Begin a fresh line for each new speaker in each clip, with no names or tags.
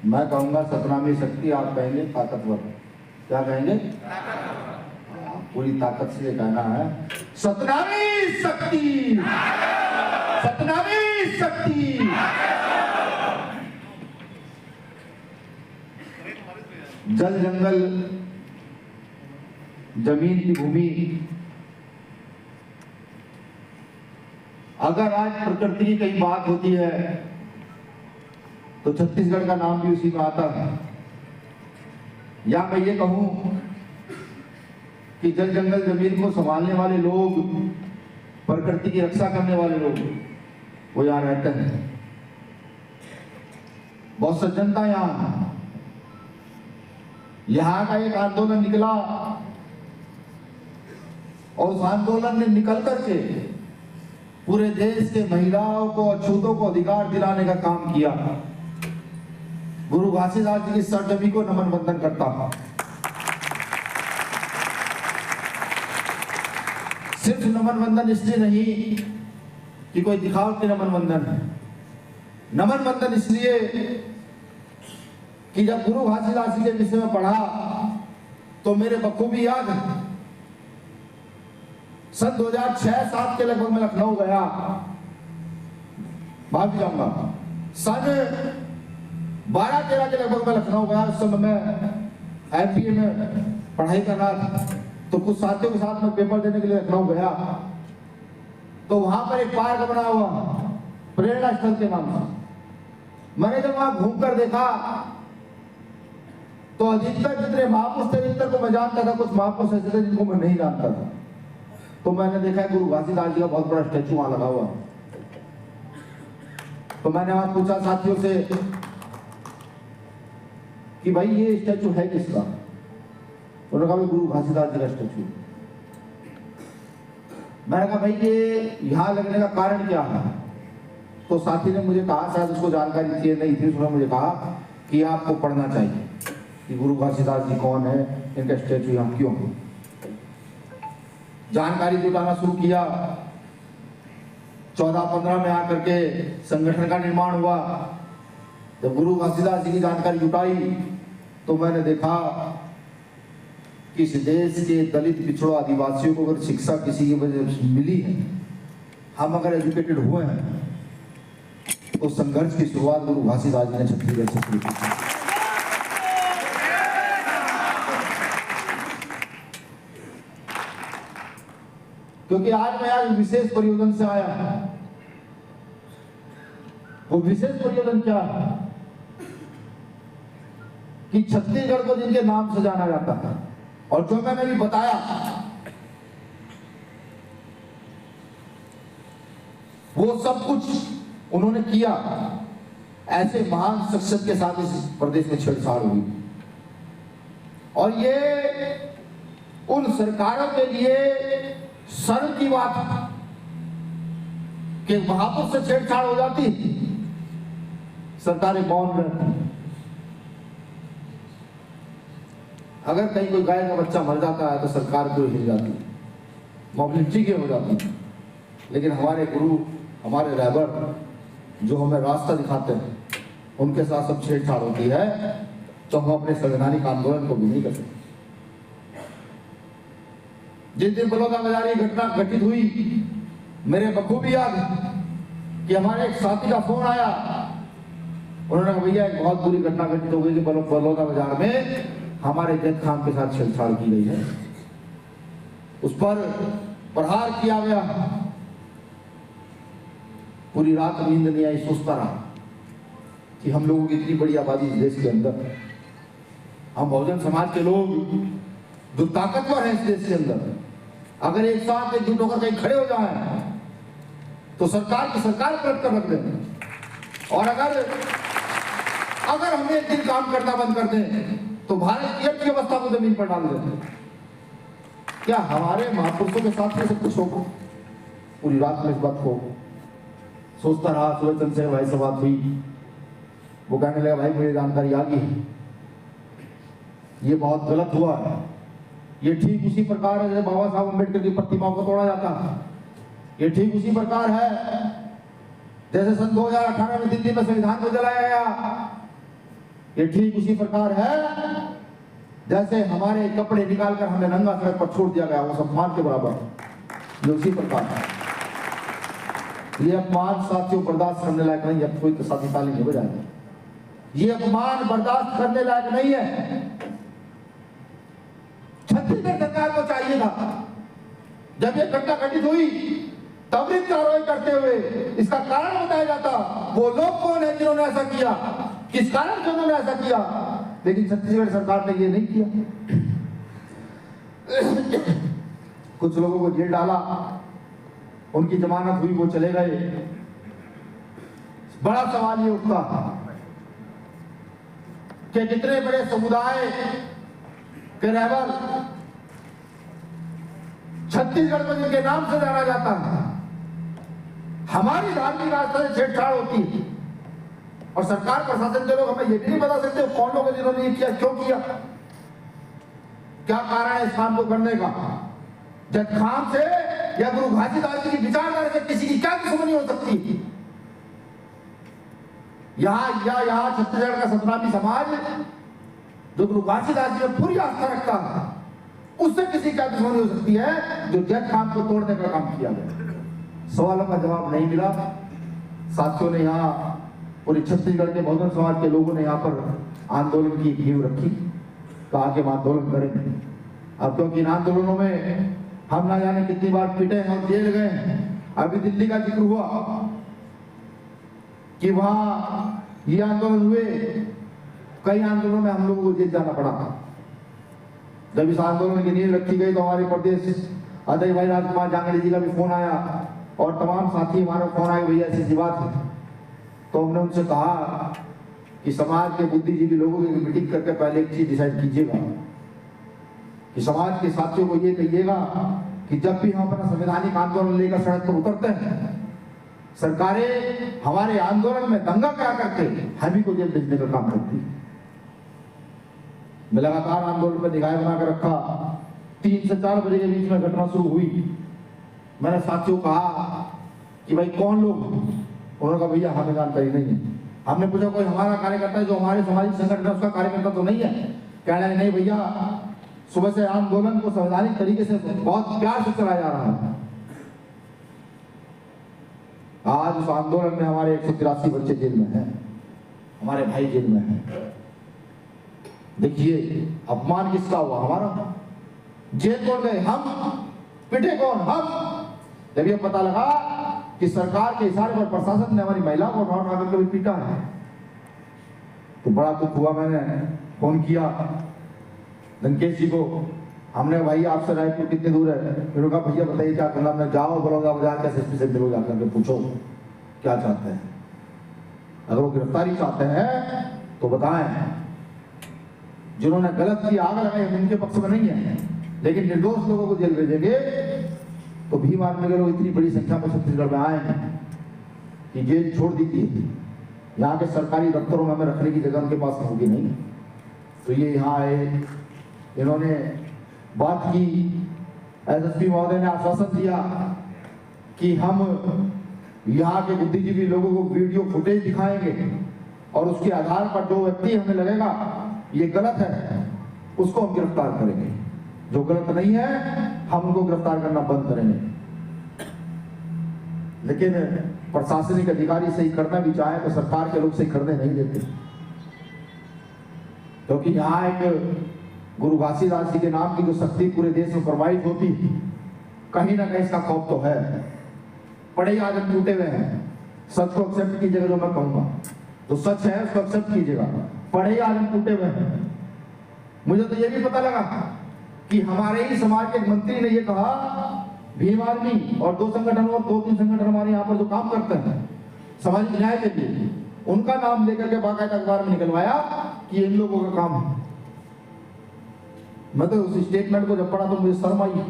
मैं कहूंगा सतनामी शक्ति, आप कहेंगे ताकतवर। क्या कहेंगे? पूरी ताकत से कहना है सतनामी शक्ति, सतनामी शक्ति। जल जंगल जमीन की भूमि, अगर आज प्रकृति की कहीं बात होती है तो छत्तीसगढ़ का नाम भी उसी में आता है। या मैं ये कहूं कि जल जंगल जमीन को संभालने वाले लोग, प्रकृति की रक्षा करने वाले लोग, वो यहां रहते हैं। बहुत सज्जनता यहां का एक आंदोलन निकला और उस आंदोलन ने निकल करके पूरे देश के महिलाओं को, अछूतों को अधिकार दिलाने का काम किया। गुरु घासीदास जी की सरजमी को नमन वंदन करता हूं। सिर्फ नमन वंदन इसलिए नहीं कि कोई दिखावटी नमन वंदन है, नमन वंदन इसलिए कि जब गुरु घासीदास जी के विषय में पढ़ा तो मेरे बखूबी याद है। सन 2006-07 के लगभग मैं लखनऊ गया, भाग जाऊंगा। सन 12-13 के लगभग मैं लखनऊ गया। उस समय मैं MBA में पढ़ाई कर रहा था, तो कुछ साथियों के साथ मैं पेपर देने के लिए लखनऊ गया। तो वहां पर एक पार्क बना हुआ प्रेरणा स्थल के नाम से। मैंने जब वहां घूमकर देखा तो अधिकतर जितने महापुरुष थे, अधिकतर को मैं जानता था, कुछ महापुरुष ऐसे थे जिनको मैं नहीं जानता था। तो मैंने देखा है गुरु घासीदास जी का बहुत बड़ा स्टैचू वहां लगा हुआ। तो मैंने वहां पूछा साथियों से कि भाई ये स्टैचू है किसका? उन्होंने कहा गुरु घासीदास जी का स्टैचू। मैंने कहा भाई ये यहां लगने का कारण क्या है? तो साथी ने मुझे कहा, शायद उसको जानकारी थी नहीं थी, उसने मुझे कहा कि आपको पढ़ना चाहिए कि गुरु घासीदास जी कौन है, इनका स्टैचू यहाँ क्यों है। जानकारी जुटाना शुरू किया। 14-15 में आकर के संगठन का निर्माण हुआ। जब गुरु घासीदास जी की जानकारी जुटाई तो मैंने देखा कि इस देश के दलित, पिछड़ों, आदिवासियों को अगर शिक्षा किसी की वजह से मिली है, हम अगर एजुकेटेड हुए हैं, तो संघर्ष की शुरुआत गुरु घासीदास जी ने छत्तीसगढ़ से शुरू की। क्योंकि आज मैं आज विशेष परियोजन से आया हूं। वो विशेष परियोजन क्या है कि छत्तीसगढ़ को जिनके नाम से जाना जाता है, और जो मैंने भी बताया, वो सब कुछ उन्होंने किया। ऐसे महान शख्सियत के साथ इस प्रदेश में छेड़छाड़ हुई, और ये उन सरकारों के लिए शर्म की बात कि महापुरुष से छेड़छाड़ हो जाती, सरकारें मौन रहती। अगर कहीं कोई गाय का बच्चा मर जाता है तो सरकार क्यों हिल जाती, मोबिलिटी के हो जाती। लेकिन हमारे गुरु, हमारे रहबर जो हमें रास्ता दिखाते हैं, उनके साथ सब छेड़छाड़ होती है, तो हम अपने संवैधानिक आंदोलन को भी नहीं कर सकते। जिस दिन बलौदाबाजार की घटना घटित हुई, मेरे बखूबी याद कि हमारे एक साथी का फोन आया। उन्होंने कहा भैया एक बहुत बुरी घटना घटित हो गई कि बलौदाबाजार में हमारे जैद खान के साथ छेड़छाड़ की गई है, उस पर प्रहार किया गया। पूरी रात नींद नहीं आई, सोचता रहा कि हम लोगों की इतनी बड़ी आबादी इस देश के अंदर, हम बहुजन समाज के लोग जो ताकतवर हैं इस देश के अंदर, अगर एक साथ एकजुट होकर कहीं खड़े हो जाए तो सरकार की सरकार पलट कर रख दें। और अगर हम एक दिन काम करना बंद कर दें तो भारत की अर्थव्यवस्था को जमीन पर डाल देते। क्या हमारे महापुरुषों के साथ ये सब कुछ होगा? पूरी रात में इस बात को सोचता रहा। सुबह चंद से भाई से बात हुई, वो कहने लगा भाई मुझे जानकारी आ गई, ये बहुत गलत हुआ है। ये ठीक उसी प्रकार है जैसे बाबा साहब अम्बेडकर की प्रतिमा को तोड़ा जाता है। ये ठीक उसी प्रकार है जैसे सन 2018 में दिल्ली में संविधान को जलाया गया। ये ठीक उसी प्रकार है जैसे हमारे कपड़े निकालकर हमें नंगा सड़क पर छोड़ दिया गया, वो सम्मान के बराबर। ये उसी प्रकार है। ये अपमान साथियों बर्दाश्त करने लायक नहीं है। कोई तो साथी ताली नहीं बजाएगा। ये अपमान बर्दाश्त करने लायक नहीं है। छत्तीसगढ़ सरकार को चाहिए था जब ये घटना घटित हुई त्वरित कार्रवाई करते हुए इसका कारण बताया जाता। वो लोग कौन है जिन्होंने ऐसा किया, किस कारण से उन्होंने ऐसा किया, लेकिन छत्तीसगढ़ सरकार ने ये नहीं किया। कुछ लोगों को जेल डाला, उनकी जमानत हुई, वो चले गए। बड़ा सवाल ये उठता कि कितने बड़े समुदाय के रहबर छत्तीसगढ़ में जिनके नाम से जाना जाता है, हमारी धार्मिक आस्था से छेड़छाड़ होती है और सरकार प्रशासन के लोग हमें ये भी नहीं बता सकते कौन लोग जिन्होंने ये किया, क्यों किया, क्या कारण है इस काम को करने का। जज खान से या गुरु घासीदास जी की विचारधारा से किसी की क्या दुश्मनी हो सकती। यहाँ छत्तीसगढ़ का सतनामी समाज जो गुरु घासीदास जी में पूरी आस्था रखता है, उससे किसी क्या दुश्मनी हो सकती है जो जज खान को तोड़ने का काम किया गया। सवालों का जवाब नहीं मिला। साथियों ने यहाँ पूरे छत्तीसगढ़ के बहुजन समाज के लोगों ने यहाँ पर आंदोलन की नींव रखी, कहा कि हम आंदोलन करेंगे। अब क्योंकि इन आंदोलनों में हम ना जाने कितनी बार पिटे हैं और जेल गए हैं। अभी दिल्ली का जिक्र हुआ कि वहां ये आंदोलन हुए, कई आंदोलनों में हम लोगों को जेल जाना पड़ा था। जब इस आंदोलन की नींव रखी गई तो हमारे प्रदेश अजय भाई राजकुमार जांगड़ी जी का भी फोन आया और तमाम साथी हमारा फोन आए, भैया ऐसी बात है। तो हमने उनसे कहा कि समाज के बुद्धिजीवी लोगों की मीटिंग करके पहले एक चीज डिसाइड कीजिएगा कि समाज के साथियों को ये कहिएगा कि जब भी हम अपना संवैधानिक आंदोलन लेकर सड़क पर उतरते हैं, सरकारें हमारे आंदोलन में दंगा करा करके हम ही को जेल भेजने का काम करती है। मैं लगातार आंदोलन में निगाह बनाकर रखा। 3 से 4 बजे के बीच में घटना शुरू हुई। मैंने साथियों को कहा कि भाई कौन लोग, उन्होंने कहा भैया हमें जानकारी नहीं है। हमने पूछा कोई हमारा कार्यकर्ता जो हमारे सामाजिक संगठन है उसका कार्यकर्ता तो नहीं है? कहने लगे नहीं भैया, सुबह से आंदोलन को संवैधानिक तरीके से बहुत प्यार से चलाया जा रहा है। आज उस आंदोलन में हमारे 183 बच्चे जेल में हैं, हमारे भाई जेल में हैं। देखिए अपमान किसका हुआ? हमारा। जेल कौन गए? हम। पिटे कौन? हम। जब ये पता लगा कि सरकार के इशारे पर प्रशासन ने हमारी महिला को उठा करके भी पीटा है तो बड़ा दुख हुआ। मैंने फोन किया लंकेश जी को। हमने भाई आपसे रायपुर कितनी दूर है? उन्होंने कहा भैया बताइए क्या करना। मैं जाओ बड़ौदा बाजार के एसएसपी से मिलो, जाकर के पूछो क्या चाहते हैं। अगर वो गिरफ्तारी चाहते हैं तो बताएं। जिन्होंने गलत किया आग लगाई उनके पक्ष में नहीं है, लेकिन निर्दोष लोगों को जेल भेजेंगे तो भीम आर्मी के लोग इतनी बड़ी संख्या में छत्तीसगढ़ में आए कि जेल छोड़ दीजिए। यहाँ के सरकारी दफ्तरों में हमें रखने की जगह उनके पास होगी नहीं। तो ये यहाँ आए, इन्होंने बात की। एसएसपी महोदय ने आश्वासन दिया कि हम यहाँ के बुद्धिजीवी लोगों को वीडियो फुटेज दिखाएंगे और उसके आधार पर जो व्यक्ति हमें लगेगा ये गलत है उसको हम गिरफ्तार करेंगे, जो गलत नहीं है हम उनको गिरफ्तार करना बंद करेंगे। लेकिन प्रशासनिक अधिकारी सही करना भी चाहे तो सरकार के लोग सही करने नहीं देते, क्योंकि यहाँ एक गुरु घासीदास जी के नाम की जो शक्ति पूरे देश में प्रवाहित होती, कहीं ना कहीं इसका खौफ तो है। पढ़े आदत टूटे हुए हैं। सच को एक्सेप्ट कीजिएगा, जो मैं कहूंगा तो सच है उसको एक्सेप्ट कीजिएगा। पढ़े आदत टूटे हुए हैं। मुझे तो ये भी पता लगा कि हमारे ही समाज के मंत्री ने ये कहा, भीम आर्मी और 2 संगठन और 2-3 संगठन हमारे यहाँ पर जो काम करते हैं सामाजिक न्याय के लिए, उनका नाम लेकर के बाकायदा अखबार में निकलवाया कि इन लोगों का काम है। मैं तो उस स्टेटमेंट को जब पढ़ा तो मुझे शर्म आई।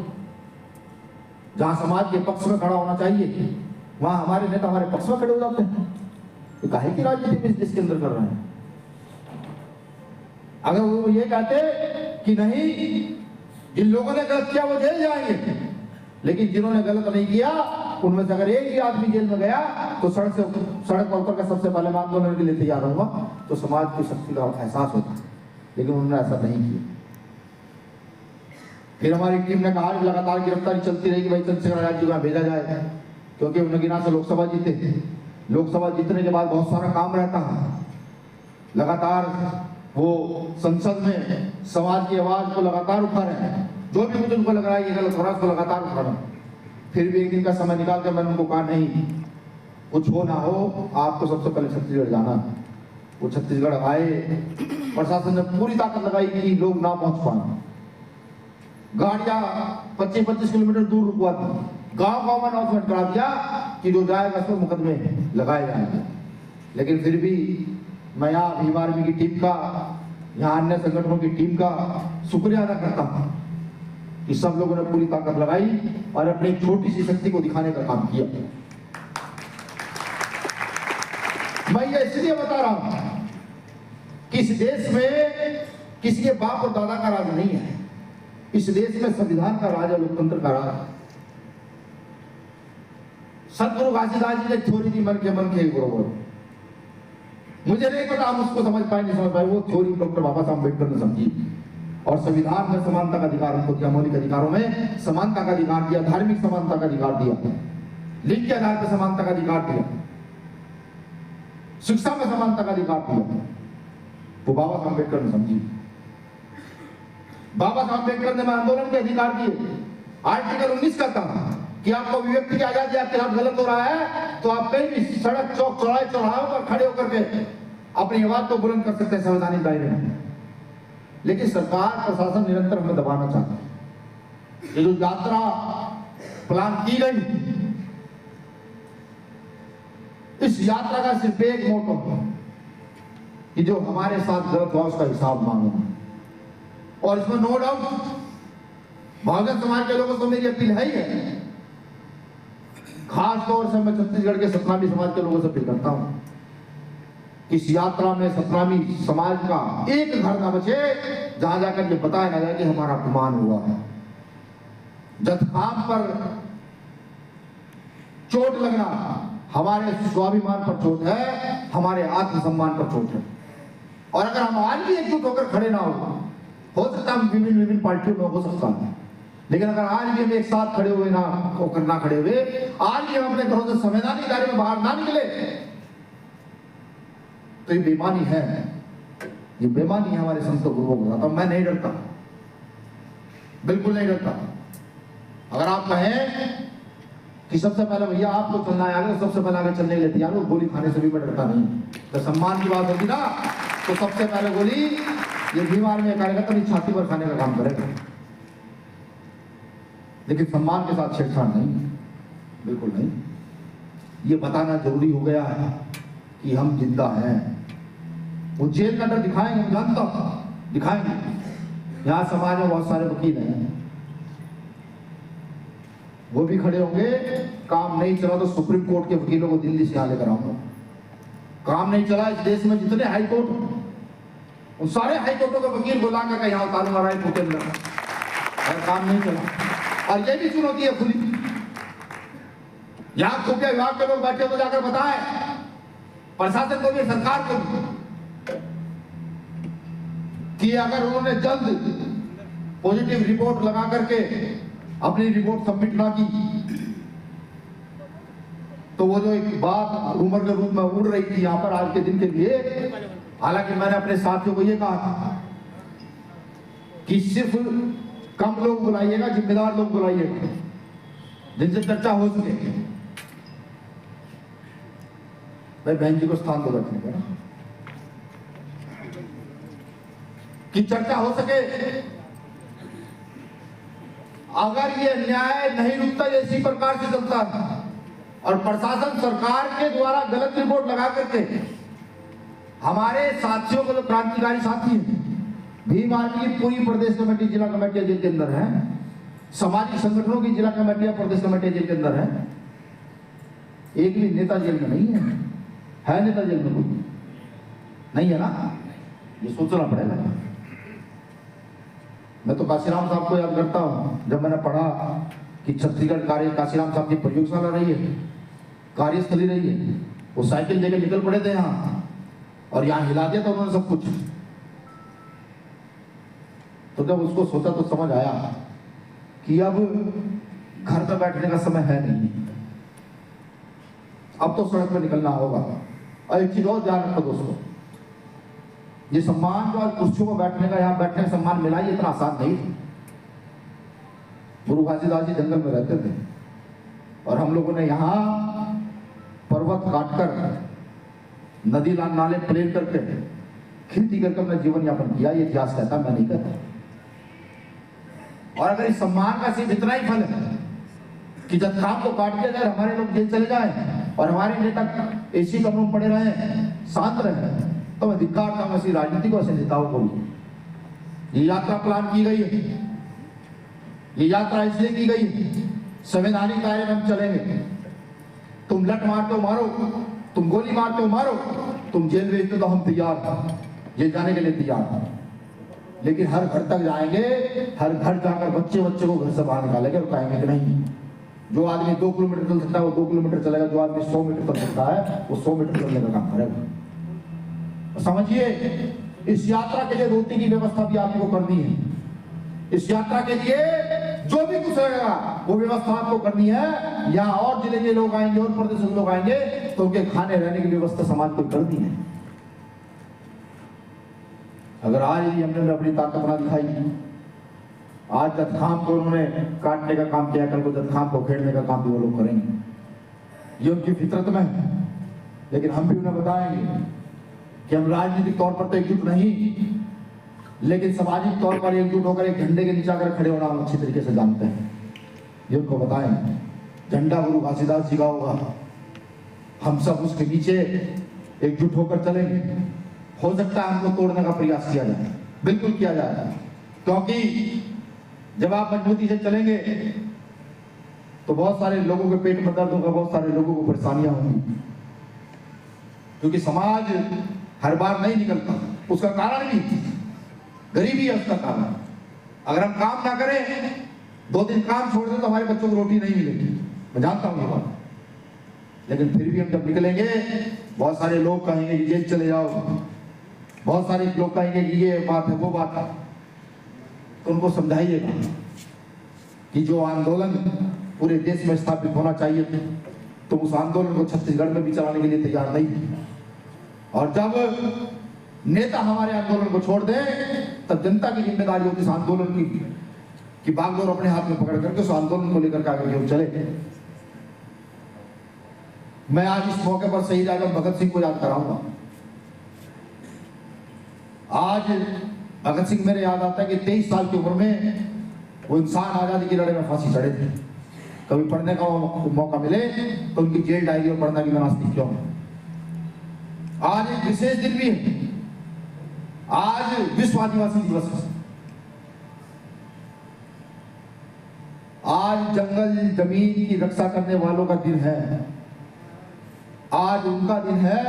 जहां समाज के पक्ष में खड़ा होना चाहिए वहां हमारे नेता हमारे पक्ष में खड़े हो जाते हैं। तो काहे की राजनीति में इसके अंदर कर रहे हैं? अगर वो ये कहते कि नहीं जिन लोगों ने गलत किया वो जेल जाएंगे, लेकिन जिन्होंने गलत नहीं किया उनमें से अगर एक भी आदमी जेल में गया तो सड़क पर उतर कर सबसे पहले मैं आंदोलन के लिए तैयार रहूंगा, तो समाज की शक्ति का एहसास होता है। लेकिन उन्होंने ऐसा नहीं किया। फिर हमारी टीम ने कहा कि लगातार गिरफ्तारी चलती रहेगी, भाई चंद्रशेखर आजाद जी को भेजा जाए, क्योंकि नगीना से लोकसभा जीते। लोकसभा जीतने के बाद बहुत सारा काम रहता है, लगातार वो संसद में समाज की आवाज को लगातार उठा रहे हैं, जो भी मुझे उनको लग रहा है ये गलत हो रहा है उसको लगातार उठा रहे हैं। फिर भी एक दिन का समय निकाल कर मैंने उनको कहा नहीं, कुछ हो ना हो आपको सबसे पहले छत्तीसगढ़ जाना। वो छत्तीसगढ़ आए, प्रशासन ने पूरी ताकत लगाई कि लोग ना पहुंच पाए, गाड़ियां 25-25 किलोमीटर दूर रुकवा दी, गांव-गांव में अनाउंसमेंट करा दिया कि जो जाएगा उस पर मुकदमे लगाए जाएंगे। लेकिन फिर भी मैं यहाँ भीम आर्मी की टीम का, यहाँ अन्य संगठनों की टीम का शुक्रिया अदा करता हूँ कि सब लोगों ने पूरी ताकत लगाई और अपनी छोटी सी शक्ति को दिखाने का काम किया। मैं ये इसलिए बता रहा हूं कि इस देश में किसी के बाप और दादा का राज नहीं है। इस देश में संविधान का राज है, लोकतंत्र का राज है। सदगुरु घासीदास जी ने थ्योरी दी, मन के बरोबर। मुझे नहीं पता हम उसको समझ पाए नहीं समझ पाए, वो थ्योरी डॉक्टर बाबा साहब अम्बेडकर ने समझी। और संविधान में समानता का अधिकार उनको दिया, मौलिक अधिकारों में समानता का अधिकार दिया, धार्मिक समानता का अधिकार दिया, लिंग के आधार पर समानता का अधिकार दिया, शिक्षा में समानता का अधिकार दिया। वो बाबा साहब अम्बेडकर ने समझी। बाबा साहब अम्बेडकर ने आंदोलन के अधिकार दिए। आर्टिकल 19 कहता कि आपको अभिव्यक्ति की आजादी, आपके साथ गलत हो रहा है तो आप कहीं भी सड़क, चौक, चौराहे, चौराहों पर खड़े होकर के अपनी आवाज को बुलंद कर सकते हैं संवैधानिक दायरे में। लेकिन सरकार, प्रशासन निरंतर हमें दबाना चाहता है। ये जो यात्रा प्लान की गई, इस यात्रा का सिर्फ एक मोटो है कि जो हमारे साथ गलत हुआ उसका हिसाब मांगना। और इसमें नो डाउट बहुजन समाज के लोगों को मेरी अपील है ही है। खास तौर से मैं छत्तीसगढ़ के सतनामी समाज के लोगों से अपील करता हूं, इस यात्रा में सतनामी समाज का एक घर ना बचे जहां जाकर ये बताया ना जाए कि हमारा अपमान हुआ है। जथखाम पर चोट लगना हमारे स्वाभिमान पर चोट है, हमारे आत्मसम्मान पर चोट है। और अगर हम आज भी एकजुट होकर खड़े ना हो सकता है हम विभिन्न पार्टियों में हो सकता है, लेकिन अगर आज भी हम एक साथ खड़े हुए ना होकर ना खड़े हुए, आज भी हम अपने घरों से संवैधानिक दायरे में बाहर ना निकले, तो ये बेईमानी है। ये बेईमानी है हमारे संत गुरुओं के साथ। मैं नहीं डरता, बिल्कुल नहीं डरता। अगर आप कहें कि सबसे पहले भैया आपको चलना है आगे, सबसे पहले आगे चलने के लिए तैयार हो, गोली खाने से भी मैं डरता नहीं। तो सम्मान की बात होगी ना तो सबसे पहले गोली ये भीम आर्मी कार्यकर्ता अपनी छाती पर खाने का काम करेगा, लेकिन सम्मान के साथ छेड़छाड़ नहीं, बिल्कुल नहीं। ये बताना जरूरी हो गया है कि हम जिंदा हैं। वो जेल का डर दिखाएंगे, हम जानता हूं दिखाएंगे। यहाँ समाज में बहुत सारे वकील हैं, वो भी खड़े होंगे। काम नहीं चला तो सुप्रीम कोर्ट के वकीलों को दिल्ली से यहाँ लेकर आऊंगा। काम नहीं चला इस देश में जितने हाई कोर्ट, उन सारे हाई कोर्टों के वकील बुला कर यहाँ उतारूंगा रायपुर के अंदर, अगर काम नहीं चला। और ये भी चुनौती है खुली, यहाँ खुफिया विभाग के लोग बैठे तो जाकर बताएं प्रशासन को भी, सरकार को भी, कि अगर उन्होंने जल्द पॉजिटिव रिपोर्ट लगा करके अपनी रिपोर्ट सबमिट ना की तो वो जो एक बात रूमर के रूप में उड़ रही थी यहाँ पर आज के दिन के लिए, हालांकि मैंने अपने साथियों को ये कहा था कि सिर्फ कम लोग बुलाइएगा, जिम्मेदार लोग बुलाइएगा जिनसे चर्चा हो सके। भाई बहन जी को स्थान तो रखने का कि चर्चा हो सके। अगर ये न्याय नहीं रुकता, इसी प्रकार से चलता है और प्रशासन सरकार के द्वारा गलत रिपोर्ट लगा करके हमारे साथियों को, जो क्रांतिकारी साथी हैं, भीम आर्मी की पूरी प्रदेश कमेटी, जिला कमेटियां जेल के अंदर है, सामाजिक संगठनों की जिला कमेटियां, प्रदेश कमेटियां जेल के अंदर है। एक भी नेता जेल में नहीं है नेता जेल में कोई नहीं है ना, ये सोचना पड़ेगा। मैं तो काशीराम साहब को याद करता हूँ, जब मैंने पढ़ा कि छत्तीसगढ़ कार्य काशीराम साहब की प्रयोगशाला रही है, कार्यस्थली रही है। वो साइकिल लेकर निकल पड़े थे यहाँ और यहाँ हिला दिया था उन्होंने सब कुछ। तो जब उसको सोचा तो समझ आया कि अब घर पर बैठने का समय है नहीं, अब तो सड़क पर निकलना होगा। और एक चीज और ध्यान रखो दोस्तों, ये सम्मान जो आज कुर्सियों पर बैठने का, यहाँ बैठने का सम्मान मिला, ये इतना आसान नहीं था। गुरु घासीदास जी जंगल में रहते थे और हम लोगों ने यहाँ पर्वत काटकर, नदी नाले प्लेन करके, खेती करके अपना जीवन यापन किया। ये इतिहास कहता, मैं नहीं कहता। और अगर इस सम्मान का सिर्फ इतना ही फल है कि जब काम को काट दिया जाए, हमारे लोग जेल चले जाए और हमारे नेता एसी कमरों में पड़े रहे, शांत रहे, तो मैं धिक्कार करता हूं ऐसी राजनीति को, ऐसे नेताओं को भी। ये यात्रा प्लान की गई है, ये यात्रा इसलिए की गई है, संवैधानिक दायरे में हम चलेंगे। तुम लट मारते हो मारो, तुम गोली मारते हो मारो, तुम जेल भेजते हो तो हम तैयार, जेल जाने के लिए तैयार। लेकिन हर घर तक जाएंगे, हर घर जाकर बच्चे को घर से बाहर निकालेंगे और कहेंगे कि नहीं, जो आदमी 2 किलोमीटर चल सकता है वो 2 किलोमीटर चलेगा, जो आदमी 100 मीटर चल सकता है वो 100 मीटर चलने का काम करेगा। समझिए, इस यात्रा के लिए रोटी की व्यवस्था भी आपको करनी है। इस यात्रा के लिए जो भी कुछ रहेगा वो व्यवस्था आपको करनी है। यहाँ और जिले के लोग आएंगे और प्रदेश के लोग आएंगे तो उनके खाने रहने की व्यवस्था समाज को करनी है। अगर आज भी हमने अपनी ताकत ना दिखाई, आज जत्खाम को उन्होंने काटने का काम किया, कल को जत्खाम को खेड़ने का काम भी वो लोग करेंगे। ये उनकी फितरत में है। लेकिन हम भी उन्हें बताएंगे कि हम राजनीतिक तौर पर तो एकजुट नहीं, लेकिन सामाजिक तौर पर एकजुट होकर एक झंडे के नीचे आकर खड़े होना हम अच्छी तरीके से जानते हैं। ये उनको बताएं, झंडा गुरु घासीदास जी का होगा, हम सब उसके नीचे एकजुट होकर चलेंगे। हो सकता है हमको तोड़ने का प्रयास किया जाए, बिल्कुल किया जाए, क्योंकि जब आप मजबूती से चलेंगे तो बहुत सारे लोगों के पेट में दर्द होगा, बहुत सारे लोगों को परेशानियां होंगी, क्योंकि समाज हर बार नहीं निकलता। उसका कारण भी गरीबी है, उसका कारण। अगर हम काम ना करें, 2 दिन काम छोड़ दें तो हमारे बच्चों को रोटी नहीं मिलेगी, मैं जानता हूं ये बात। लेकिन फिर भी हम जब निकलेंगे, बहुत सारे लोग कहेंगे कि जेल चले जाओ, बहुत सारे लोग कहेंगे कि ये बात है वो बात है। तो उनको समझाइएगा कि जो आंदोलन पूरे देश में स्थापित होना चाहिए थे, तो उस आंदोलन को छत्तीसगढ़ में भी चलाने के लिए तैयार नहीं थे। और जब नेता हमारे आंदोलन को छोड़ दे, तब जनता की जिम्मेदारी होती है इस आंदोलन की बागडोर अपने हाथ में पकड़ करके उस आंदोलन को लेकर आगे चले। मैं आज इस मौके पर शहीद आजम भगत सिंह को याद कराऊंगा। आज भगत सिंह मेरे याद आता है कि 23 साल की उम्र में वो इंसान आजादी की लड़ाई में फांसी चढ़े थे। कभी पढ़ने का मौका मिले तो उनकी जेल डायरी और पढ़ना की मैं नास्तिक क्यों। आज एक विशेष दिन भी है, आज विश्व आदिवासी दिवस है। आज जंगल जमीन की रक्षा करने वालों का दिन है। आज उनका दिन है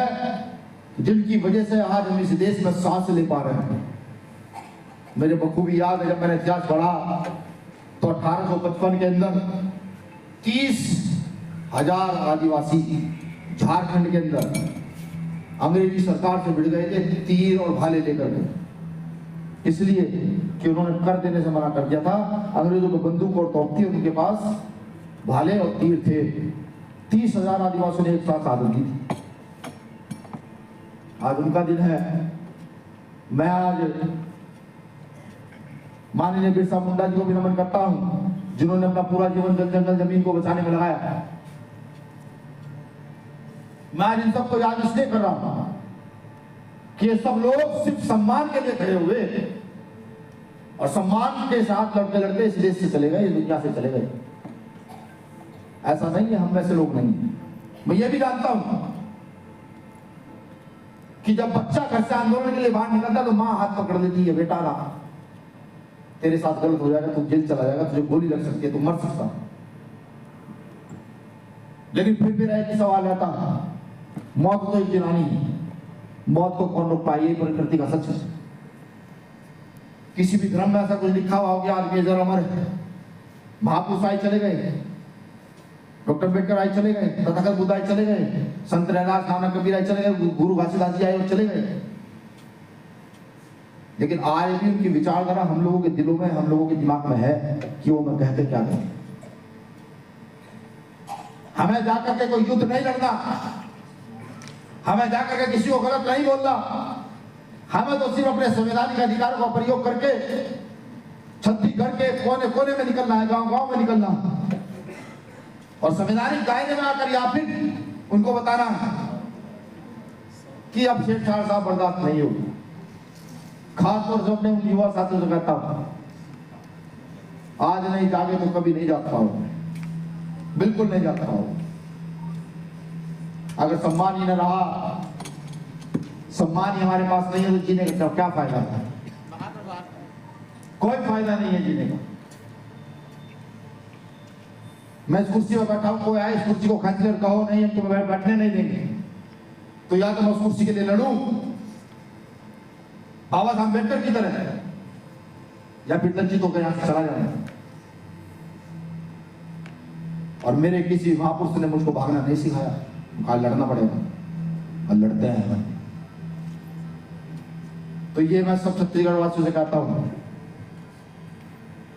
जिनकी वजह से आज हम इस देश में सांस ले पा रहे हैं। मेरे बखूबी याद है, जब मैंने इतिहास पढ़ा तो 1855 के अंदर 30,000 आदिवासी झारखंड के अंदर अंग्रेजी सरकार से भिड़ गए थे, तीर और भाले लेकर के, इसलिए कि उन्होंने कर देने से मना कर दिया था। अंग्रेजों को बंदूक और तोप थी, उनके पास भाले और तीर थे। 30,000 आदिवासियों ने एक साथ आदत दी थी। आज उनका दिन है। मैं आज माननीय बिरसा मुंडा जी को भी नमन करता हूं, जिन्होंने अपना पूरा जीवन जंगल जमीन को बचाने में लगाया। मैं आज इन सबको याद इसलिए कर रहा हूं कि ये सब लोग सिर्फ सम्मान के लिए खड़े हुए और सम्मान के साथ लड़ते लड़ते इस देश से चले गए, इस दुनिया से चले गए। ऐसा नहीं है, हम वैसे लोग नहीं। मैं ये भी जानता हूं कि जब बच्चा घर से आंदोलन के लिए बाहर निकलता तो मां हाथ पकड़ लेती है, बेटा ना, तेरे साथ गलत हो जाएगा, तू जेल चला जाएगा, तुझे गोली लग सकती है, तू मर सकता। लेकिन फिर भी एक सवाल रहता, मौत तो एक जिलानी है, मौत को कौन रोक पाए? ये प्रकृति का सच है। किसी भी धर्म में ऐसा कुछ लिखा हुआ हो कि आदमी जरा मरे, महापुरुष आए चले गए, डॉक्टर अम्बेडकर आए चले गए, तथागत बुद्ध आए चले गए, संत रैदास नानक कबीर आए चले गए, गुरु घासीदास जी आए और चले गए, लेकिन आज भी उनकी विचारधारा हम लोगों के दिलों में, हम लोगों के दिमाग में है कि वो मैं कहते क्या करें। हमें जाकर के कोई युद्ध नहीं लड़ना, हमें जाकर के किसी को गलत नहीं बोलना, हमें तो सिर्फ अपने संवैधानिक अधिकार का प्रयोग करके छत्तीसगढ़ के कोने कोने में निकलना है, गांव गांव में निकलना और संवैधानिक दायरे में आकर या फिर उनको बताना कि अब छेड़छाड़ साहब बर्दाश्त नहीं होगी। खासतौर से अपने उन युवा साथियों से कहता हूं, आज नहीं जागे तो कभी नहीं जाग पाओगे, बिल्कुल नहीं जाग पाओगे। अगर सम्मान ही न रहा, सम्मान ही हमारे पास नहीं है तो जीने का क्या फायदा है? कोई फायदा नहीं है जीने का। मैं इस कुर्सी पर बैठा हूं, कोई आए इस कुर्सी को खींच कर कहो नहीं हम तुम्हें बैठने नहीं देंगे, तो या तो मैं उस कुर्सी के लिए लड़ूं बाबा साहब अम्बेडकर की तरह, या फिर लज्जित होकर यहां से चला जाऊंगा। और मेरे किसी महापुरुष ने मुझको भागना नहीं सिखाया, कहा लड़ना पड़ेगा और लड़ते हैं। तो ये मैं सब छत्तीसगढ़ वासियों से कहता हूं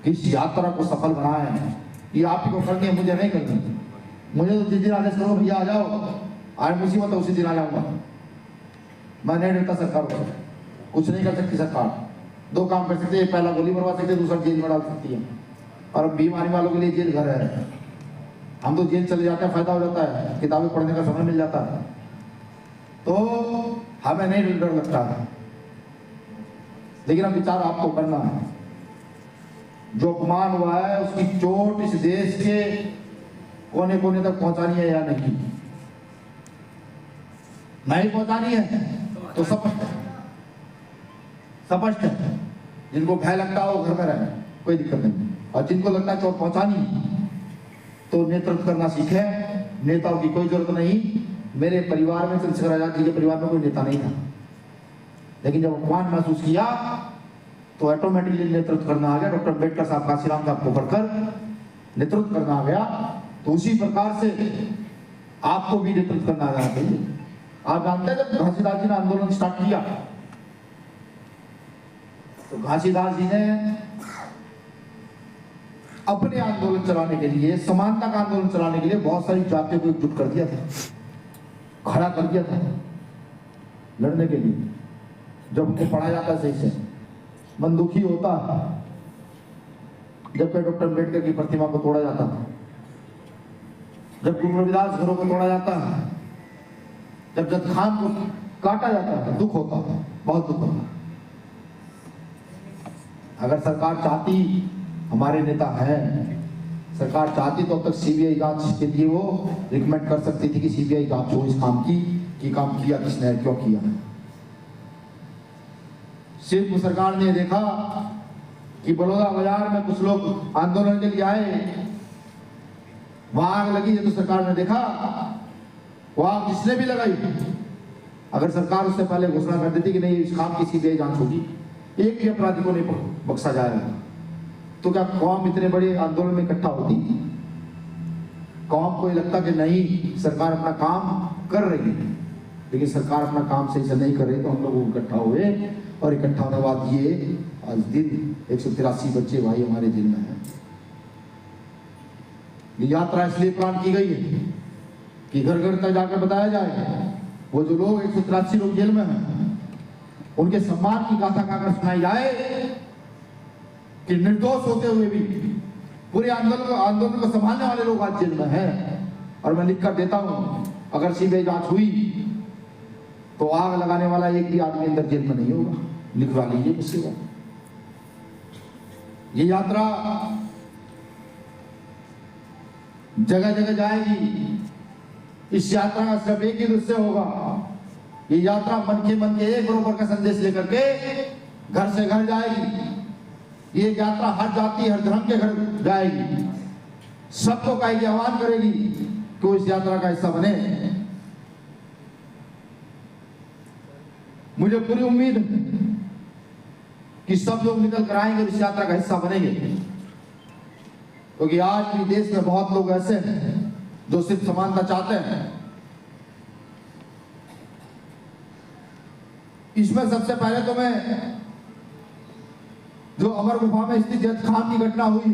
कि इस यात्रा को सफल बनाएं। ये आप ही को करनी है, मुझे नहीं करनी। मुझे तो जिस दिन आदेश करो भैया आ जाओ, आज मुसीबत है उसी दिन आ जाऊंगा। मैं नहीं डरता सरकार को, कुछ नहीं कर सकती सरकार। दो काम कर सकते हैं, पहला गोली मरवा सकते हैं, दूसरा जेल में डाल सकती है। और बीमारी वालों के लिए जेल घर है, हम तो जेल चले जाते हैं, फायदा हो जाता है, किताबें पढ़ने का समय मिल जाता है, तो हमें नहीं डर लगता है। लेकिन अब विचार आपको करना है, जो अपमान हुआ है उसकी चोट इस देश के कोने कोने तक पहुंचानी है या नहीं? नहीं पहुंचानी है तो स्पष्ट है। जिनको भय लगता हो घर में रहे, कोई दिक्कत नहीं। और जिनको लगता है चोट पहुंचानी, तो नेतृत्व करना सीखे। नेताओं की कोई जरूरत नहीं। मेरे परिवार में, चंद्रशेखर आजाद जी के परिवार में कोई नेता नहीं था, लेकिन जब अपमान महसूस किया तो ऑटोमेटिकली नेतृत्व करना आ गया। डॉक्टर अम्बेडकर साहब, काशीराम साहब को पढ़कर नेतृत्व करना आ गया, तो उसी प्रकार से आपको भी नेतृत्व करना आ जाना चाहिए। आप जानते हैं जब घासीदास जी ने आंदोलन स्टार्ट किया, तो घासीदास जी ने अपने आंदोलन चलाने के लिए, समानता का आंदोलन चलाने के लिए बहुत सारी जातियों को एकजुट कर दिया था, खड़ा कर दिया था लड़ने के लिए। जब उनको पढ़ा जाता सही से, मन दुखी होता जब कोई डॉक्टर अम्बेडकर की प्रतिमा को तोड़ा जाता, जब गुरु रविदास घरों को तोड़ा जाता, जब जद खान को काटा जाता, दुख होता, बहुत दुख होता। अगर सरकार चाहती, हमारे नेता हैं, सरकार चाहती तो अब तक सीबीआई जांच के लिए वो रिकमेंड कर सकती थी कि सीबीआई जांच हो इस काम की, कि काम किया किसने, क्यों किया। सिर्फ सरकार ने देखा कि बड़ौदा बाजार में कुछ लोग आंदोलन के लिए आए, वहां आग लगी है, तो सरकार ने देखा वो आग जिसने भी लगाई, अगर सरकार उससे पहले घोषणा कर देती कि नहीं इस काम की सीबीआई जांच होगी, एक भी अपराधी को नहीं बख्शा जाएगा, तो क्या कौम इतने बड़े आंदोलन में इकट्ठा होती? कौम को लगता कि नहीं सरकार अपना काम कर रही है, लेकिन सरकार अपना काम सही से नहीं कर रही, तो हम लोग इकट्ठा हुए। और इकट्ठा होने बाद ये आज दिन 183 बच्चे भाई हमारे जेल में हैं। ये यात्रा इसलिए प्लान की गई है कि घर घर तक जाकर बताया जाए, वो जो लोग 183 लोग जेल में हैं, उनके सम्मान की गाथा गाकर सुनाई जाए कि निर्दोष होते हुए भी पूरे आंदोलन को संभालने वाले लोग आज जेल में हैं। और मैं लिख कर देता हूं, अगर सीबीआई जांच हुई तो आग लगाने वाला एक भी आदमी अंदर जेल में नहीं होगा, लिखवा लीजिए मुझसे। ये यात्रा जगह जगह जाएगी। इस यात्रा का सिर्फ एक ही दृश्य होगा, ये यात्रा मन के एक बराबर का संदेश लेकर के घर से घर जाएगी। ये यात्रा हर जाति हर धर्म के घर जाएगी, सबको कहेगी, आह्वान करेगी कि वो इस यात्रा का हिस्सा बने। मुझे पूरी उम्मीद है कि सब लोग निकल कर आएंगे और इस यात्रा का हिस्सा बनेंगे। क्योंकि आज भी देश में बहुत लोग ऐसे हैं जो सिर्फ समानता चाहते हैं। इसमें सबसे पहले तो मैं जो अमर गुफा में स्थित जज खान की घटना हुई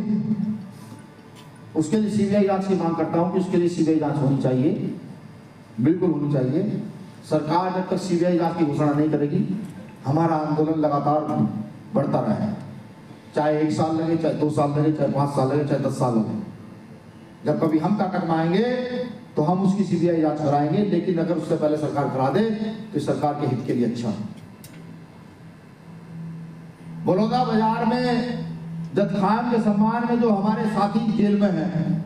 उसके लिए सीबीआई जांच की मांग करता हूं कि उसके लिए सीबीआई जांच होनी चाहिए, बिल्कुल होनी चाहिए। सरकार जब तक सीबीआई जांच की घोषणा नहीं करेगी हमारा आंदोलन लगातार बढ़ता रहेगा, चाहे 1 साल लगे, चाहे 2 साल लगे, चाहे 5 साल लगे, चाहे 10 साल लगे। जब कभी हम ताकत में आएंगे तो हम उसकी सीबीआई जांच कराएंगे, लेकिन अगर उससे पहले सरकार करा दे तो सरकार के हित के लिए अच्छा। बड़ौदा बाजार में जज खान के सम्मान में जो हमारे साथी जेल में हैं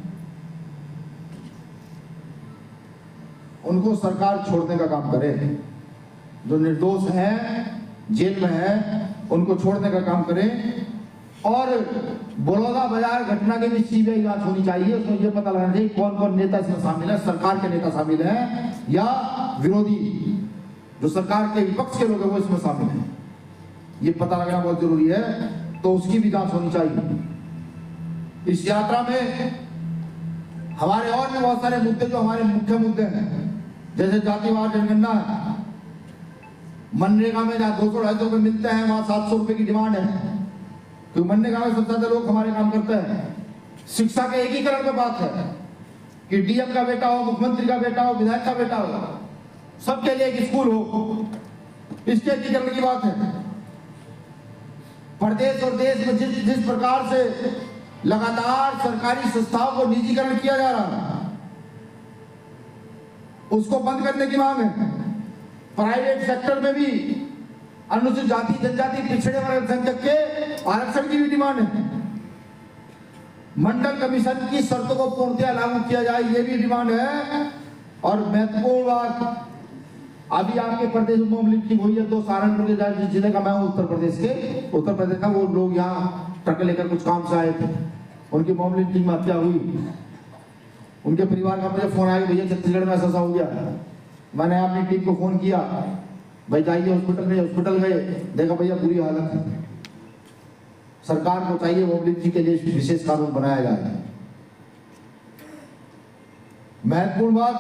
उनको सरकार छोड़ने का काम करे। जो निर्दोष हैं जेल में हैं उनको छोड़ने का काम करें। और बड़ौदा बाजार घटना के भी सीबीआई जांच होनी चाहिए। उसमें यह पता लगाना चाहिए कौन कौन नेता इसमें शामिल है, सरकार के नेता शामिल हैं या विरोधी जो सरकार के विपक्ष के लोग हैं वो इसमें शामिल हैं, ये पता लगाना बहुत जरूरी है। तो उसकी भी जांच होनी चाहिए। इस यात्रा में हमारे और भी बहुत सारे मुद्दे जो हमारे मुख्य मुद्दे हैं, जैसे जातिवार जनगणना, मनरेगा में जहाँ 200-250 रुपए मिलते हैं वहां 700 रुपए की डिमांड है, तो मनरेगा में सबसे ज्यादा लोग हमारे काम करते हैं। शिक्षा के एकीकरण पे बात है कि डीएम का बेटा हो, मुख्यमंत्री का बेटा हो, विधायक का बेटा हो, सबके लिए एक स्कूल हो, इसके एकीकरण की बात है। प्रदेश और देश में जिस प्रकार से लगातार सरकारी संस्थाओं को निजीकरण किया जा रहा है उसको बंद करने की मांग है। प्राइवेट सेक्टर में भी अनुसूचित जाति जनजाति पिछड़े वर्ग अल्पसंख्यक के आरक्षण की भी डिमांड है। मंडल कमीशन की शर्तों को पूर्णतया लागू किया जाए, ये भी डिमांड है। और महत्वपूर्ण बात, अभी आपके प्रदेश में मॉब लिंचिंग हुई है, 2 सहारनपुर के जिले का मैं हूं, उत्तर प्रदेश का, वो लोग यहाँ ट्रक लेकर कुछ काम से आए थे, उनकी मॉब लिंचिंग में हत्या हुई। उनके परिवार का मुझे फोन आया कि भैया छत्तीसगढ़ में ऐसा हो गया। मैंने अपनी टीम को फोन किया, भाई जाइए हॉस्पिटल में। हॉस्पिटल गए, देखा भैया बुरी हालत है। सरकार को चाहिए मॉब लिंचिंग के लिए विशेष कानून बनाया जाए। महत्वपूर्ण बात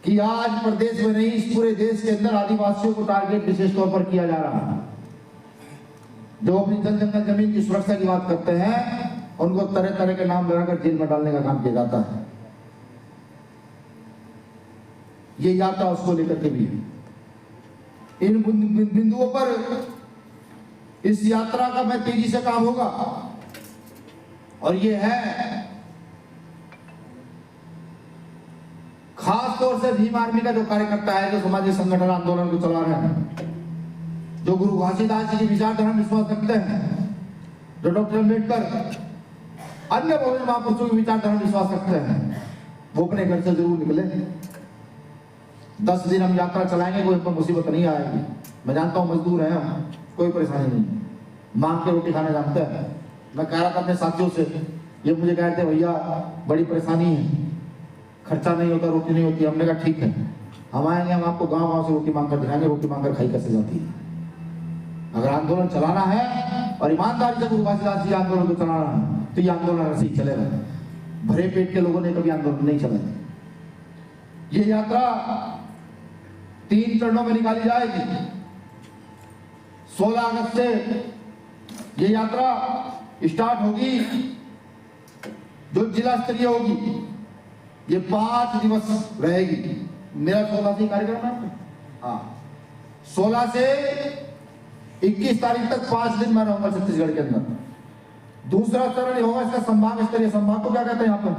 कि आज प्रदेश में नहीं, इस पूरे देश के अंदर आदिवासियों को टारगेट विशेष तौर पर किया जा रहा है। जो अपनी जंगल जमीन की सुरक्षा की बात करते हैं उनको तरह तरह के नाम लगाकर जेल में डालने का काम किया जाता है। ये यात्रा उसको लेकर के भी है। इन बिंदुओं पर इस यात्रा का मैं तेजी से काम होगा। और ये है खास तौर से भीम आर्मी का जो कार्यकर्ता है, जो सामाजिक संगठन आंदोलन को चला रहे हैं, जो गुरु घासीदास जी की विचारधारा में विश्वास रखते हैं, जो डॉक्टर अम्बेडकर अन्य बहुजन महापुरुषों की विचारधारा में विश्वास रखते हैं, वो अपने घर से जरूर निकले। 10 दिन हम यात्रा चलाएंगे, कोई पर मुसीबत नहीं आएगी। मैं जानता हूँ मजदूर हैं हम, कोई परेशानी नहीं, मांग के रोटी खाना जानते हैं। मैं कह रहा था अपने साथियों से, ये मुझे कह रहे थे भैया बड़ी परेशानी है, खर्चा नहीं होता, रोटी नहीं होती। हमने कहा ठीक है, हम आएंगे, हम आपको गांव गांव से रोटी मांग कर दिखाएंगे, रोटी मांग कर खाई कैसे जाती है। अगर आंदोलन चलाना है और ईमानदारी से गुरु घासीदास जी आंदोलन को चलाना है तो ये आंदोलन ऐसे ही चलेगा। भरे पेट के लोगों ने कभी आंदोलन नहीं चलाया। ये यात्रा 3 चरणों में निकाली जाएगी। 16 अगस्त से ये यात्रा स्टार्ट होगी, जो जिला स्तरीय होगी। ये 5 दिवस रहेगी। मेरा 16 से कार्यक्रम है, हाँ 16 से 21 तारीख तक 5 दिन मैं रहूंगा छत्तीसगढ़ के अंदर। दूसरा चरण होगा इसका संभाग स्तरीय। संभाग को क्या कहते हैं यहाँ पर?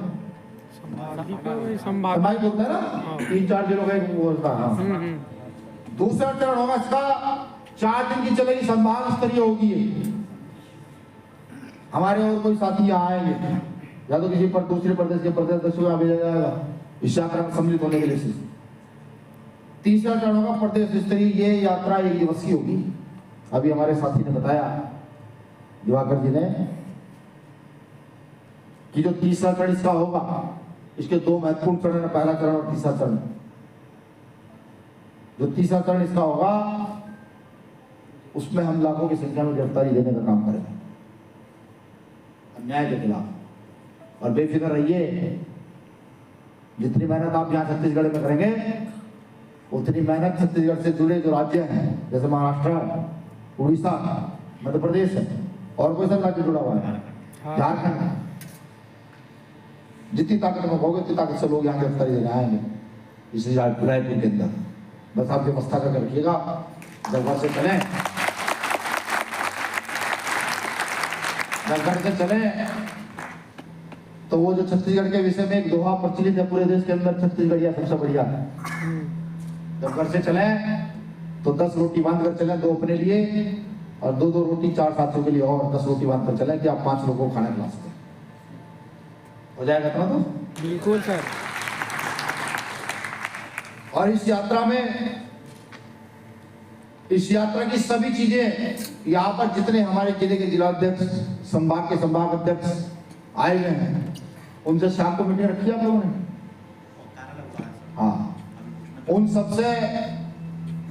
संभाग बोलते हैं ना, 3-4 जिलों का। दूसरा चरण होगा इसका 4 दिन की चलेगी, संभाग स्तरीय होगी। हमारे और कोई साथी यहाँ आएंगे, या तो किसी पर दूसरे प्रदेश के प्रदेश अध्यक्ष भेजा जाएगा इस यात्रा में सम्मिलित होने के लिए। तीसरा चरण होगा प्रदेश स्तरीय। ये यात्रा 1 दिवसीय होगी। अभी हमारे साथी ने बताया, दिवाकर जी ने, कि जो तीसरा चरण इसका होगा, इसके 2 महत्वपूर्ण चरण है, पहला चरण और तीसरा चरण। जो तीसरा चरण इसका होगा उसमें हम लाखों की संख्या में गिरफ्तारी देने का काम करेंगे। अन्याय के खिलाफ। और बेफिक्र रहिए, जितनी मेहनत आप यहाँ छत्तीसगढ़ में करेंगे उतनी मेहनत छत्तीसगढ़ से जुड़े जो राज्य हैं जैसे महाराष्ट्र, उड़ीसा, मध्य प्रदेश है और कोई सब राज्य जुड़ा हुआ है, झारखंड, जितनी ताकत में होगी उतनी ताकत से लोग यहाँ गिरफ्तारी देने आएंगे इस रायपुर के अंदर। बस आप व्यवस्था करके रखिएगा। जब घर से चले तो वो जो छत्तीसगढ़ के विषय में एक दोहा प्रचलित है पूरे देश के अंदर, छत्तीसगढ़िया सबसे बढ़िया है। जब घर से चले तो 10 रोटी बांध कर चले, 2 अपने लिए और 2-2 रोटी 4 साथियों के लिए और 10 रोटी बांध कर चले कि आप 5 लोगों को खाना खिला सकें। हो जाएगा इतना तो?
बिल्कुल सर।
और इस यात्रा की सभी चीजें यहाँ पर जितने हमारे जिले के जिलाध्यक्ष, संभाग के संभाग अध्यक्ष आए हुए हैं उनसे शाम को मीटिंग रखी आप लोगों ने? हाँ, उन सबसे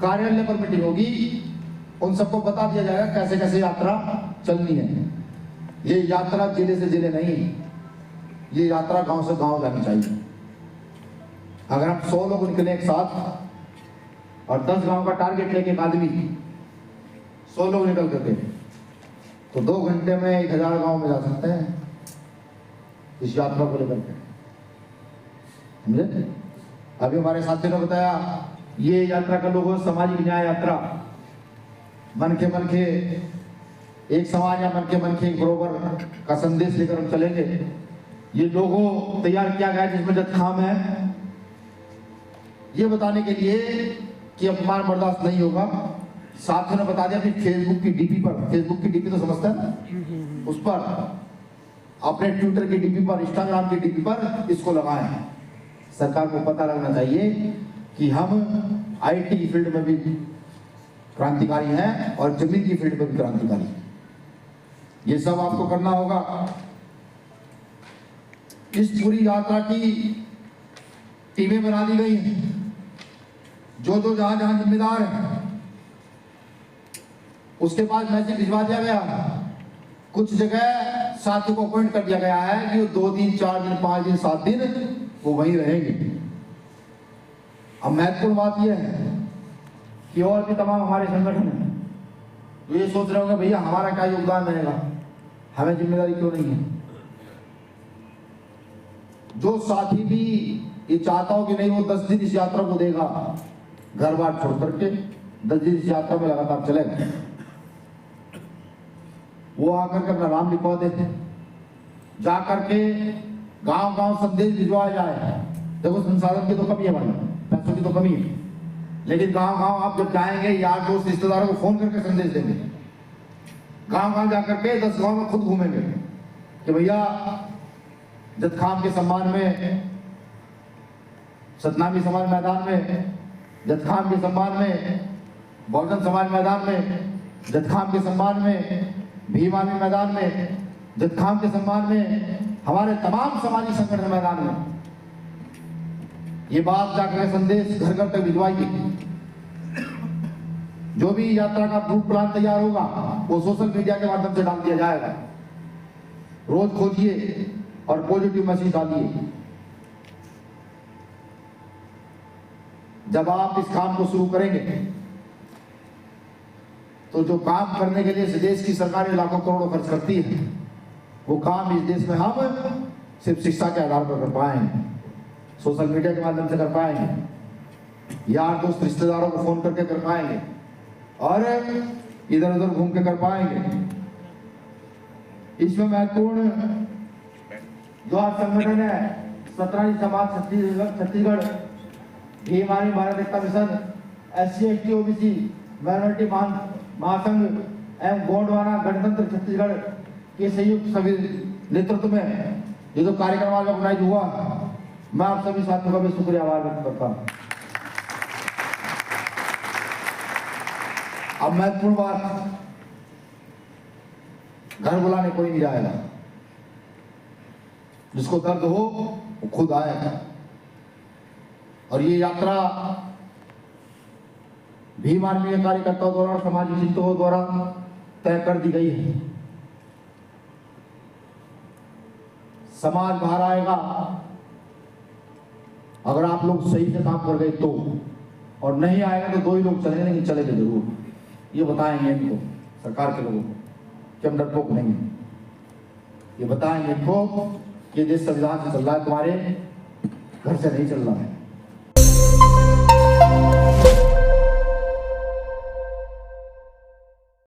कार्यालय पर मीटिंग होगी, उन सबको बता दिया जाएगा कैसे कैसे यात्रा चलनी है। ये यात्रा जिले से जिले नहीं, ये यात्रा गांव से गांव जानी चाहिए। अगर हम 100 लोग निकले एक साथ और 10 गांव का टारगेट लेके एक आदमी 100 लोग निकल करके तो 2 घंटे में 1000 गांव में जा सकते हैं इस यात्रा को लेकर के, समझे? अभी हमारे साथियों ने बताया ये यात्रा का लोगों सामाजिक न्याय यात्रा, मन के एक समाज या मन के एक बरोबर का संदेश लेकर हम चलेंगे। ये लोगो तैयार किया गया जिसमें जत्थाम है, ये बताने के लिए कि अपमान बर्दाश्त नहीं होगा। साथियों ने बता दिया कि फेसबुक की डीपी तो समझता है ना, उस पर अपने ट्विटर की डीपी पर, इंस्टाग्राम की डीपी पर इसको लगाएं। सरकार को पता लगना चाहिए कि हम आईटी की फील्ड में भी क्रांतिकारी हैं और जमीन की फील्ड में भी क्रांतिकारी हैं। ये सब आपको करना होगा। इस पूरी यात्रा की टीमें बना दी गई हैं, जो जहां जहां जिम्मेदार है उसके पास मैसेज भिजवा दिया गया। कुछ जगह साथियों को अपॉइंट कर दिया गया है कि वो 2 दिन 4 दिन 5 दिन 7 दिन वो वहीं रहेंगे। अब महत्वपूर्ण बात यह है कि और भी तमाम हमारे संगठन हैं तो ये सोच रहे होंगे भैया हमारा क्या योगदान रहेगा, हमें जिम्मेदारी क्यों नहीं है। जो साथी भी ये चाहता हो कि नहीं वो 10 दिन इस यात्रा को देगा, घर बार छोड़ करके 10 दिन इस यात्रा में लगातार चलेगा, वो आकर के अपना नाम लिखवा देते हैं, जा करके गांव गांव संदेश भिजवाया जाए। देखो संसाधन की तो कमी है भाई, पैसों की तो कमी है, लेकिन गांव गांव आप जब जाएंगे यार दोस्त रिश्तेदारों को फोन करके संदेश देंगे, गांव गांव जाकर के 10 गांव में खुद घूमेंगे कि भैया जत्थाम के सम्मान में, सतनामी समाज मैदान में, जत्थाम के सम्मान में, बहुजन समाज मैदान में, जत्थाम के सम्मान में, भीम आर्मी मैदान में, जत्थाम के सम्मान में, हमारे तमाम सामाजिक संगठन मैदान में ये बात जाकर संदेश घर घर तक भिजवाइए। जो भी यात्रा का रूट प्लान तैयार होगा वो सोशल मीडिया के माध्यम से डाल दिया जाएगा। रोज खोजिए और पॉजिटिव मैसेज डालिए। जब आप इस काम को शुरू करेंगे तो जो काम करने के लिए इस देश की सरकार लाखों करोड़ों खर्च करती है वो काम इस देश में हम सिर्फ शिक्षा के आधार पर कर पाएंगे, सोशल मीडिया के माध्यम से कर पाएंगे, यार दोस्त रिश्तेदारों को फोन करके कर पाएंगे और इधर उधर घूम के कर पाएंगे। इसमें महत्वपूर्ण जो आज संगठन है Satnami Samaj Chhattisgarh, Bhim army Bharat Ekta mission, SC ST OBC minority Mahasangh एवं गोंडवाना गणतंत्र छत्तीसगढ़ के संयुक्त सभी नेतृत्व में ये जो कार्यक्रम आज ऑर्गेनाइज हुआ, मैं आप सभी साथियों का भी शुक्रिया आभार व्यक्त करता हूँ। अब महत्वपूर्ण बात, घर बुलाने कोई नहीं जाएगा, जिसको दर्द हो वो खुद आएगा। और ये यात्रा भीम आर्मी के कार्यकर्ताओं द्वारा और सामाजिक चिंतकों द्वारा तय कर दी गई है। समाज बाहर आएगा अगर आप लोग सही से काम कर गए तो, और नहीं आएगा तो 2 ही लोग चलेंगे, लेकिन चलेंगे जरूर। ये बताएंगे इनको, सरकार के लोगों को, कि हम डरपोक नहीं हैं। ये बताएंगे इनको कि देश संविधान से चल रहा है, तुम्हारे घर से नहीं चल रहा है।